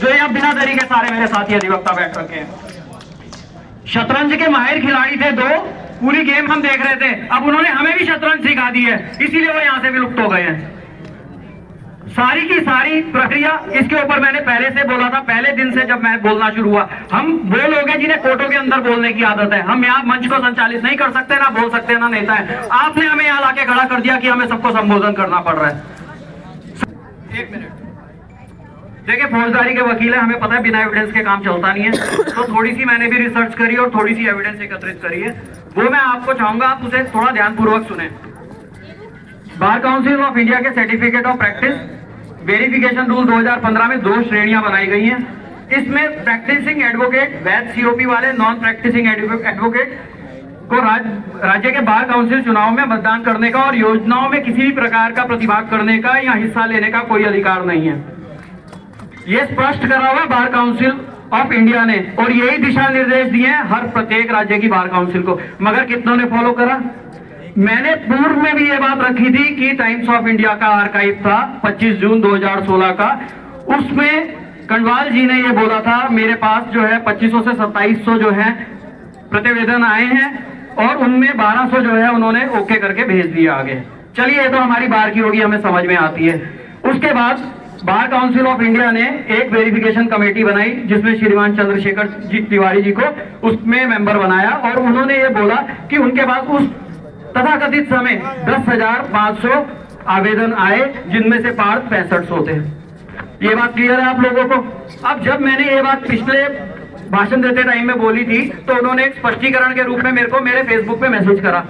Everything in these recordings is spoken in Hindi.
जो ये अब बिना देरी के सारे मेरे साथी अधिवक्ता बैठ रखे हैं। शतरंज के माहिर खिलाड़ी थे दो, पूरी गेम हम देख रहे थे, अब उन्होंने हमें भी शतरंज सिखा दी है, इसीलिए वो यहां से विलुप्त हो गए हैं। सारी की सारी प्रक्रिया इसके ऊपर मैंने पहले से बोला था, पहले दिन से जब मैं बोलना शुरू हुआ। हम वो लोग हैं जिन्हें कोर्टों के अंदर बोलने की आदत है, हम यहाँ मंच को संचालित नहीं कर सकते, ना बोल सकते, ना नेता है। आपने हमें यहाँ लाके खड़ा कर दिया कि हमें सबको संबोधन करना पड़ रहा है। एक मिनट देखिए, फौजदारी के वकील है, हमें पता है बिना एविडेंस के काम चलता नहीं है, तो थोड़ी सी मैंने भी रिसर्च करी और थोड़ी सी एविडेंस एकत्रित करी है, वो मैं आपको चाहूंगा आप उसे थोड़ा ध्यानपूर्वक सुने। बार काउंसिल ऑफ इंडिया के certificate of practice verification rule 2015 में 2 श्रेणियां बनाई गई हैं। इसमें प्रैक्टिसिंग एडवोकेट, वैध सीओपी वाले, नॉन प्रैक्टिसिंग एडवोकेट को राज्य के बार काउंसिल चुनाव में मतदान करने का और योजनाओं में किसी भी प्रकार का प्रतिभाग करने का या हिस्सा लेने का कोई अधिकार नहीं है। यह स्पष्ट करा हुआ बार काउंसिल ऑफ इंडिया ने, और यही दिशा निर्देश दिए हैं हर प्रत्येक राज्य की बार काउंसिल को। मगर कितनों ने फॉलो करा? मैंने पूर्व में भी ये बात रखी थी कि टाइम्स ऑफ इंडिया का आर्काइव था 25 जून 2016 का, उसमें कंडवाल जी ने ये बोला था मेरे पास जो है 2500 से 2700 जो है प्रतिवेदन आए हैं और उनमें 1200 जो है उन्होंने ओके करके भेज दिया आगे। चलिए, ये तो हमारी बार की होगी, हमें समझ में आती है। उसके बाद बार काउंसिल ऑफ इंडिया ने एक वेरिफिकेशन कमेटी बनाई जिसमें श्रीमान चंद्रशेखर जी तिवारी जी को उसमें मेंबर बनाया, और उन्होंने ये बोला कि उनके पास उस तथाकथित समय 10,500 आवेदन आए, जिनमें से पार्थ 6500 थे। ये बात क्लियर है आप लोगों को? अब जब मैंने ये बात पिछले भाषण देते टाइम में बोली थी, तो उन्होंने एक स्पष्टीकरण के रूप में मेरे को मेरे फेसबुक पे मैसेज करा,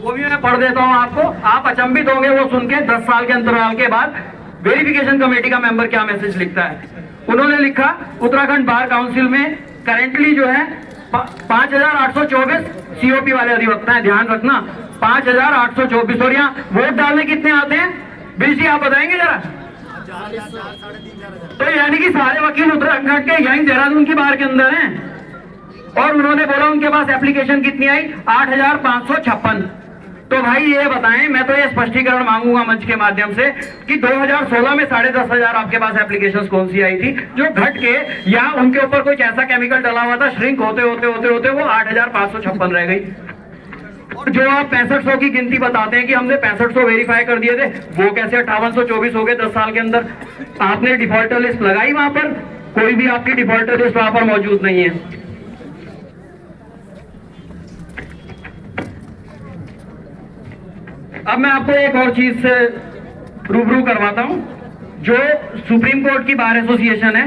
वो भी मैं पढ़ देता हूं आपको, आप अचंभित होंगे वो सुन के। 10 साल के अंतराल के बाद वेरिफिकेशन कमेटी का मेंबर क्या मैसेज लिखता है। उन्होंने लिखा, उत्तराखंड बार काउंसिल में करेंटली जो है 5824 सीओपी वाले अधिवक्ता है, ध्यान रखना 5824। और यहाँ वोट डालने कितने आते हैं बिल जी, आप बताएंगे जरा? तो यानी कि सारे वकील उत्तराखंड के यहीं देहरादून की बार के अंदर हैं। और उन्होंने बोला उनके पास एप्लीकेशन कितनी आई? 8556। तो भाई ये बताएं, मैं तो ये स्पष्टीकरण मांगूंगा मंच के माध्यम से कि 2016 में 10,500 आपके पास एप्लीकेशंस कौन सी आई थी जो घट के, या उनके ऊपर कुछ ऐसा केमिकल डला हुआ था, श्रिंक होते होते होते होते वो 8,556 रह गई। और जो आप 6500 की गिनती बताते हैं कि हमने 6500 वेरीफाई कर दिए थे, वो कैसे 5824 हो गए 10 साल के अंदर? आपने डिफॉल्टर लिस्ट लगाई वहां पर? कोई भी आपकी डिफॉल्टर लिस्ट वहां पर मौजूद नहीं है। अब मैं आपको एक और चीज से रूबरू करवाता हूं। जो सुप्रीम कोर्ट की बार एसोसिएशन है,